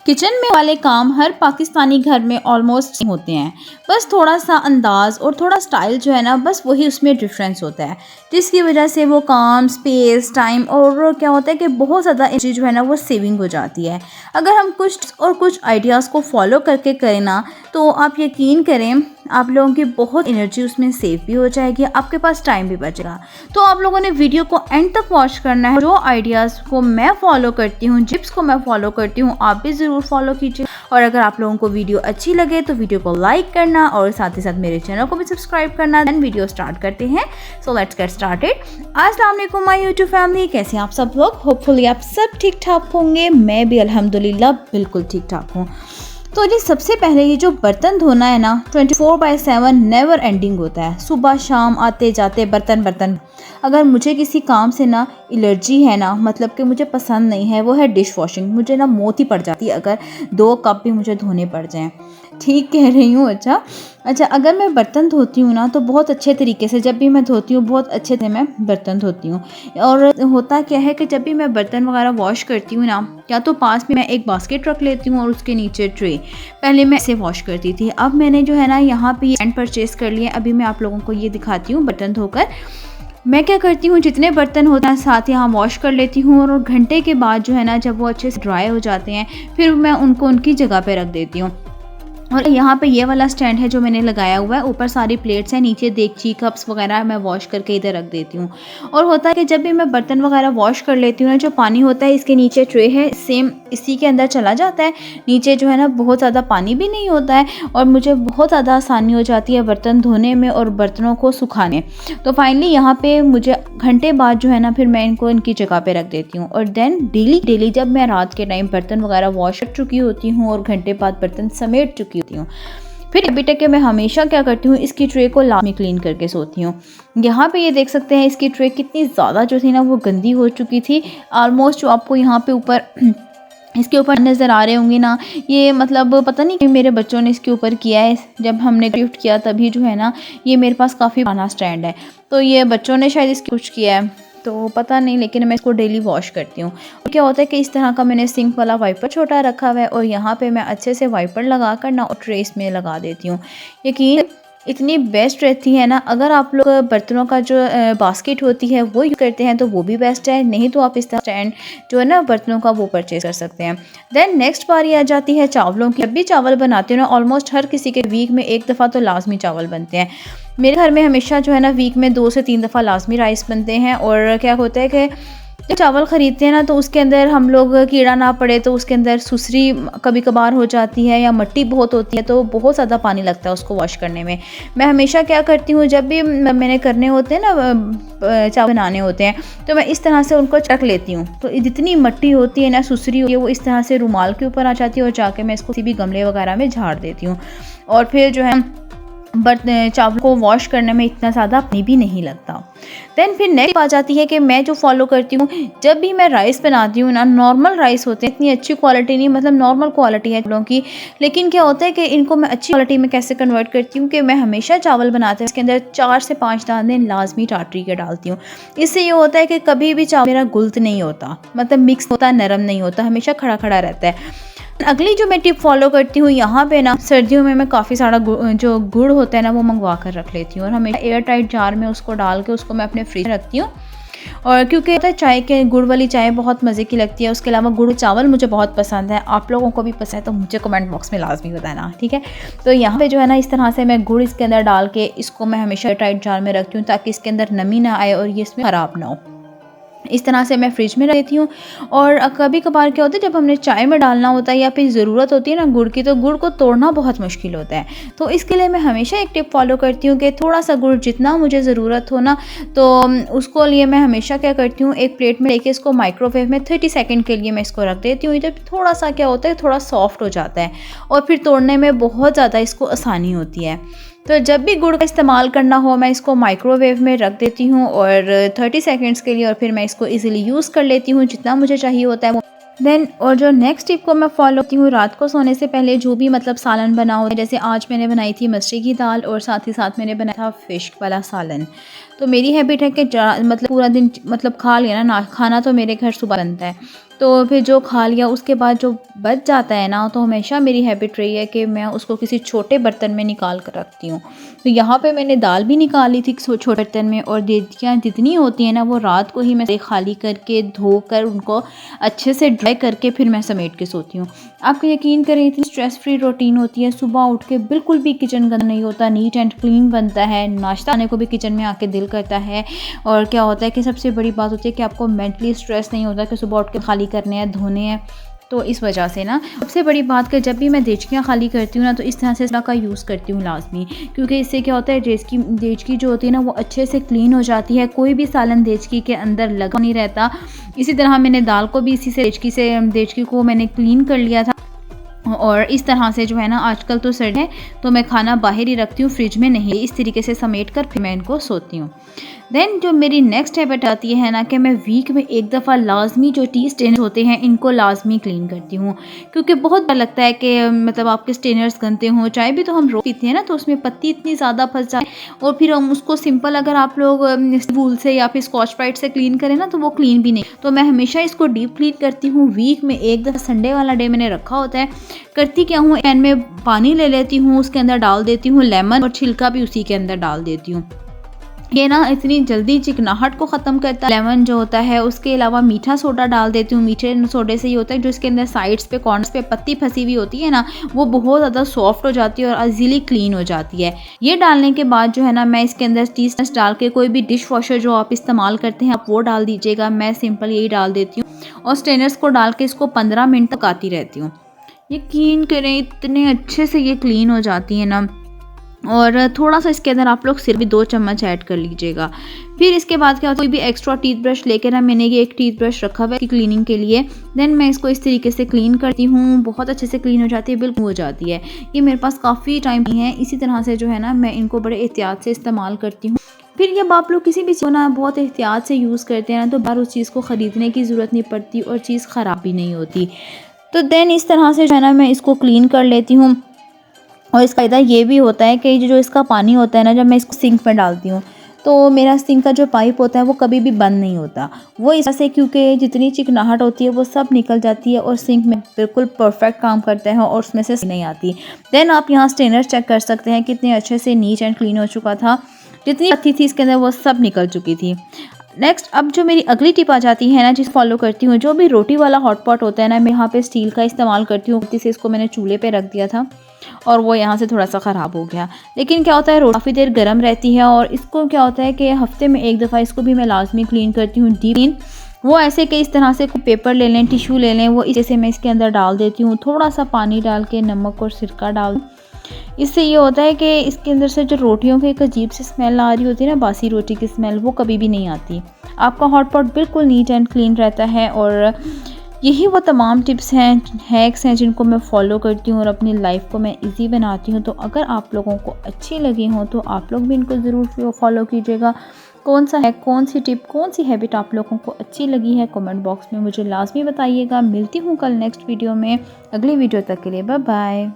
Kitchen में वाले काम हर पाकिस्तानी घर में ऑलमोस्ट सेम होते हैं। बस थोड़ा सा अंदाज और थोड़ा स्टाइल जो है ना, बस वही उसमें डिफरेंस होता है, जिसकी वजह से वो काम, स्पेस, टाइम और क्या होता है कि बहुत ज़्यादा एनर्जी जो है ना वो सेविंग हो जाती है। अगर हम कुछ आइडियाज़ को फॉलो करके करें ना, तो आप यकीन करें आप लोगों की बहुत एनर्जी उसमें सेव भी हो जाएगी, आपके पास टाइम भी बचेगा। तो आप लोगों ने वीडियो को एंड तक वॉच करना है। जो आइडियाज़ को मैं फॉलो करती हूँ, टिप्स को मैं फॉलो करती हूँ, आप भी ज़रूर फॉलो कीजिए। और अगर आप लोगों को वीडियो अच्छी लगे तो वीडियो को लाइक करना और साथ ही साथ मेरे चैनल को भी सब्सक्राइब करना। देन वीडियो स्टार्ट करते हैं। So let's get started. अस्सलाम वालेकुम माय यूट्यूब फैमिली, कैसे हैं आप सब लोग? होपफुली आप सब ठीक ठाक होंगे। मैं भी अल्हम्दुलिल्लाह बिल्कुल ठीक ठाक हूँ। तो जी सबसे पहले ये जो बर्तन धोना है ना, 24/7 नेवर एंडिंग होता है। सुबह शाम आते जाते बर्तन बर्तन। अगर मुझे किसी काम से ना एलर्जी है ना, मतलब कि मुझे पसंद नहीं है, वो है डिश वॉशिंग। मुझे ना मौत ही पड़ जाती है अगर 2 कप भी मुझे धोने पड़ जाएं। ठीक कह रही हूँ। अच्छा, अगर मैं बर्तन धोती हूँ ना, तो बहुत अच्छे तरीके से, जब भी मैं धोती हूँ बहुत अच्छे से मैं बर्तन धोती हूँ। और होता क्या है कि जब भी मैं बर्तन वगैरह वॉश करती हूँ ना, या तो पास में मैं एक बास्केट रख लेती हूँ और उसके नीचे ट्रे। पहले मैं इसे वॉश करती थी, अब मैंने जो है ना यहाँ पे स्टैंड परचेज कर लिया। अभी मैं आप लोगों को ये दिखाती हूँ बर्तन धोकर। मैं क्या करती हूँ, जितने बर्तन होते हैं साथ यहाँ वॉश कर लेती हूँ और घंटे के बाद जो है ना, जब वो अच्छे से ड्राई हो जाते हैं, फिर मैं उनको उनकी जगह पे रख देती हूँ। और यहाँ पे ये वाला स्टैंड है जो मैंने लगाया हुआ है, ऊपर सारी प्लेट्स हैं, नीचे देगची कप्स वगैरह मैं वॉश करके इधर रख देती हूँ। और होता है कि जब भी मैं बर्तन वगैरह वॉश कर लेती हूँ ना, जो पानी होता है इसके नीचे ट्रे है, सेम इसी के अंदर चला जाता है। नीचे जो है ना बहुत ज़्यादा पानी भी नहीं होता है और मुझे बहुत ज़्यादा आसानी हो जाती है बर्तन धोने में और बर्तनों को सुखाने। तो फाइनली यहाँ पे मुझे घंटे बाद जो है ना, फिर मैं इनको इनकी जगह पे रख देती हूँ। और देन डेली जब मैं रात के टाइम बर्तन वगैरह वॉश कर चुकी होती हूँ और घंटे बाद बर्तन समेट चुकी होती हूँ, फिर अभी तक के मैं हमेशा क्या करती हूँ, इसकी ट्रे को लाजमी क्लीन करके सोती हूँ। यहाँ पे ये देख सकते हैं इसकी ट्रे कितनी ज़्यादा जो थी ना वो गंदी हो चुकी थी। ऑलमोस्ट जो आपको यहाँ पे ऊपर इसके ऊपर नज़र आ रहे होंगे ना, ये मतलब पता नहीं मेरे बच्चों ने इसके ऊपर किया है। जब हमने गिफ्ट किया तभी जो है ना, ये मेरे पास काफ़ी पुराना स्टैंड है, तो ये बच्चों ने शायद इसके कुछ किया है, तो पता नहीं, लेकिन मैं इसको डेली वॉश करती हूँ। और क्या होता है कि इस तरह का मैंने सिंक वाला वाइपर छोटा रखा हुआ है और यहाँ पे मैं अच्छे से वाइपर लगा कर ना और ट्रे में लगा देती हूँ। यकीन इतनी बेस्ट रहती है ना। अगर आप लोग बर्तनों का जो बास्केट होती है वो यूज़ करते हैं तो वो भी बेस्ट है, नहीं तो आप इस तरह स्टैंड जो है ना बर्तनों का वो परचेज कर सकते हैं। देन नेक्स्ट बारी आ जाती है चावलों की। जब भी चावल बनाते हो ना, ऑलमोस्ट हर किसी के वीक में एक दफ़ा तो लाजमी चावल बनते हैं। मेरे घर में हमेशा जो है ना वीक में 2 से 3 दफ़ा लाजमी राइस बनते हैं। और क्या होता है कि जब चावल ख़रीदते हैं ना, तो उसके अंदर हम लोग कीड़ा ना पड़े तो उसके अंदर सुसरी कभी कभार हो जाती है या मिट्टी बहुत होती है, तो बहुत ज़्यादा पानी लगता है उसको वॉश करने में। मैं हमेशा क्या करती हूँ, जब भी मैंने करने होते हैं ना चावल बनाने होते हैं, तो मैं इस तरह से उनको रख लेती हूँ। तो जितनी मिट्टी होती है ना, सुसरी होती है, वो इस तरह से रुमाल के ऊपर आ जाती है और जाके मैं इसको किसी भी गमले वगैरह में झाड़ देती हूँ। और फिर जो है चावल को वॉश करने में इतना ज़्यादा पानी भी नहीं लगता। देन फिर नेक्स्ट आ जाती है कि मैं जो फॉलो करती हूँ, जब भी मैं राइस बनाती हूँ ना, नॉर्मल राइस होते हैं, इतनी अच्छी क्वालिटी नहीं, मतलब नॉर्मल क्वालिटी है चावलों की, लेकिन क्या होता है कि इनको मैं अच्छी क्वालिटी में कैसे कन्वर्ट करती हूँ कि मैं हमेशा चावल बनाते हैं इसके अंदर 4 से 5 दाने लाजमी टाटरी के डालती हूँ। इससे ये होता है कि कभी भी चावल मेरा गुल्त नहीं होता, मतलब मिक्स होता, नरम नहीं होता, हमेशा खड़ा खड़ा रहता है। अगली जो मैं टिप फॉलो करती हूँ, यहाँ पे ना सर्दियों में मैं काफ़ी सारा जो गुड़ होता है ना वो मंगवा कर रख लेती हूँ और हमेशा एयर टाइट जार में उसको डाल के उसको मैं अपने फ्रिज में रखती हूँ। और क्योंकि चाय के गुड़ वाली चाय बहुत मज़े की लगती है। उसके अलावा गुड़ चावल मुझे बहुत पसंद है। आप लोगों को भी पसंद है तो मुझे कमेंट बॉक्स में लाजमी बताना, ठीक है। तो यहाँ पे जो है ना इस तरह से मैं गुड़ इसके अंदर डाल के इसको मैं हमेशा एयर टाइट जार में रखती हूँ ताकि इसके अंदर नमी ना आए और ये इसमें ख़राब ना हो। इस तरह से मैं फ्रिज में रख देती हूँ। और कभी कभार क्या होता है, जब हमने चाय में डालना होता है या फिर ज़रूरत होती है ना गुड़ की, तो गुड़ को तोड़ना बहुत मुश्किल होता है। तो इसके लिए मैं हमेशा एक टिप फॉलो करती हूँ कि थोड़ा सा गुड़ जितना मुझे ज़रूरत हो ना, तो उसको लिए मैं हमेशा क्या करती हूँ, एक प्लेट में लेके इसको माइक्रोवेव में 30 सेकेंड के लिए मैं इसको रख देती हूँ। जब थोड़ा सा क्या होता है, थोड़ा सॉफ्ट हो जाता है और फिर तोड़ने में बहुत ज़्यादा इसको आसानी होती है। तो जब भी गुड़ का इस्तेमाल करना हो, मैं इसको माइक्रोवेव में रख देती हूँ और 30 सेकेंड्स के लिए, और फिर मैं इसको इजीली यूज़ कर लेती हूँ जितना मुझे चाहिए होता है वो। देन और जो नेक्स्ट टिप को मैं फॉलो करती हूँ, रात को सोने से पहले जो भी मतलब सालन बना हो, जैसे आज मैंने बनाई थी मछली की दाल और साथ ही साथ मैंने बनाया था फ़िश वाला सालन। तो मेरी हैबिट है कि मतलब पूरा दिन मतलब खा लिया ना, खाना तो मेरे घर सुबह बनता है, तो फिर जो खा लिया उसके बाद जो बच जाता है ना, तो हमेशा मेरी हैबिट रही है कि मैं उसको किसी छोटे बर्तन में निकाल कर रखती हूँ। तो यहाँ पे मैंने दाल भी निकाली थी छोटे बर्तन में, और देचकियाँ जितनी होती हैं ना वो रात को ही मैं खाली करके धोकर उनको अच्छे से ड्राई करके फिर मैं समेट के सोती हूँ। आपको यकीन करें इतनी स्ट्रेस फ्री रूटीन होती है, सुबह उठ के बिल्कुल भी किचन गंदा नहीं होता, नीट एंड क्लीन बनता है, नाश्ता खाने को भी किचन में आके दिल करता है। और क्या होता है कि सबसे बड़ी बात होती है कि आपको मेंटली स्ट्रेस नहीं होता कि सुबह उठ के खाली करने हैं, धोने हैं। तो इस वजह से ना सबसे बड़ी बात कि जब भी मैं देचकियाँ खाली करती हूँ ना, तो इस तरह से का यूज़ करती हूँ लाजमी, क्योंकि इससे क्या होता है देचकी जो होती है ना वो अच्छे से क्लीन हो जाती है, कोई भी सालन देचकी के अंदर लगा नहीं रहता। इसी तरह मैंने दाल को भी इसी से देचकी को मैंने क्लीन कर लिया था। और इस तरह से जो है ना, आजकल तो सर्दी है तो मैं खाना बाहर ही रखती हूँ, फ्रिज में नहीं। इस तरीके से समेट कर फिर मैं इनको सोती हूँ। देन जो मेरी नेक्स्ट हैबिट आती है ना, कि मैं वीक में एक दफ़ा लाजमी जो टी स्टेनर्स होते हैं इनको लाजमी क्लीन करती हूँ, क्योंकि बहुत डर लगता है कि मतलब आपके स्टेनर्स गंदे हों। चाय भी तो हम रोज़ पीते हैं ना, तो उसमें पत्ती इतनी ज़्यादा फंस जाए, और फिर हम उसको सिंपल अगर आप लोग वूल से या फिर स्कॉच ब्राइट से क्लीन करें ना, तो वो क्लीन भी नहीं। तो मैं हमेशा इसको डीप क्लीन करती हूँ वीक में एक दफ़ा। संडे वाला डे मैंने रखा होता है। करती क्या हूँ, पैन में पानी ले लेती हूँ, उसके अंदर डाल देती हूँ लेमन, और छिलका भी उसी के अंदर डाल देती हूँ। ये ना इतनी जल्दी चिकनाहट को ख़त्म करता है लेमन जो होता है। उसके अलावा मीठा सोडा डाल देती हूँ। मीठे सोडे से ये होता है जो इसके अंदर साइड्स पे कॉर्नर्स पे पत्ती फंसी हुई होती है ना, वो बहुत ज़्यादा सॉफ्ट हो जाती है और इजीली क्लीन हो जाती है। ये डालने के बाद जो है ना, मैं इसके अंदर टी स्टेनर्स डाल के, कोई भी डिश वॉशर जो आप इस्तेमाल करते हैं आप वो डाल दीजिएगा। मैं सिंपल यही डाल देती हूँ और स्टेनर्स को डाल के इसको 15 मिनट तक आती रहती हूँ। यकीन करें इतने अच्छे से ये क्लीन हो जाती है ना। और थोड़ा सा इसके अंदर आप लोग सिर्फ भी 2 चम्मच ऐड कर लीजिएगा। फिर इसके बाद क्या होता है, कोई भी एक्स्ट्रा टीथ ब्रश लेकर ना, मैंने ये एक टीथ ब्रश रखा हुआ है इसकी क्लीनिंग के लिए। देन मैं इसको इस तरीके से क्लीन करती हूँ, बहुत अच्छे से क्लीन हो जाती है, बिल्कुल हो जाती है। ये मेरे पास काफ़ी टाइम नहीं है, इसी तरह से जो है ना मैं इनको बड़े एहतियात से इस्तेमाल करती हूँ। फिर जब आप लोग किसी भी चीज़ ना बहुत एहतियात से यूज़ करते हैं ना, तो बाहर उस चीज़ को ख़रीदने की ज़रूरत नहीं पड़ती और चीज़ ख़राब भी नहीं होती। तो देन इस तरह से जो है ना मैं इसको क्लीन कर लेती हूँ। और इसका फ़ायदा ये भी होता है कि जो इसका पानी होता है ना, जब मैं इसको सिंक में डालती हूँ तो मेरा सिंक का जो पाइप होता है वो कभी भी बंद नहीं होता। वो इस तरह से, क्योंकि जितनी चिकनाहट होती है वो सब निकल जाती है और सिंक में बिल्कुल परफेक्ट काम करते हैं और उसमें से नहीं आती। देन आप यहाँ स्टेनर चेक कर सकते हैं कितने अच्छे से नीट एंड क्लीन हो चुका था। जितनी पत्ती थी इसके अंदर वो सब निकल चुकी थी। नेक्स्ट अब जो मेरी अगली टिप आ जाती है ना, जिस फॉलो करती हूँ, जो भी रोटी वाला हॉट पॉट होता है ना, मैं यहाँ पे स्टील का इस्तेमाल करती हूँ। गलती से इसको मैंने चूल्हे पे रख दिया था और वो यहाँ से थोड़ा सा ख़राब हो गया। लेकिन क्या होता है, रोटी काफ़ी देर गर्म रहती है और इसको क्या होता है कि हफ्ते में एक दफ़ा इसको भी मैं लाजमी क्लीन करती हूँ, डीप क्लीन। वो ऐसे कि इस तरह से कोई पेपर ले लें, टिश्यू ले लें, वो इस जैसे मैं इसके अंदर डाल देती हूँ, थोड़ा सा पानी डाल के, नमक और सिरका डाल। इससे ये होता है कि इसके अंदर से जो रोटियों की एक अजीब सी स्मेल आ रही होती है ना, बासी रोटी की स्मेल, वो कभी भी नहीं आती। आपका हॉट पॉट बिल्कुल नीट एंड क्लीन रहता है। और यही वो तमाम टिप्स हैं, हैक्स हैं जिनको मैं फॉलो करती हूँ और अपनी लाइफ को मैं इजी बनाती हूँ। तो अगर आप लोगों को अच्छी लगी हो तो आप लोग भी इनको ज़रूर फॉलो कीजिएगा। कौन सा है, कौन सी टिप, कौन सी हैबिट आप लोगों को अच्छी लगी है, कमेंट बॉक्स में मुझे लाजमी बताइएगा। मिलती हूँ कल नेक्स्ट वीडियो में। अगली वीडियो तक के लिए बाय बाय।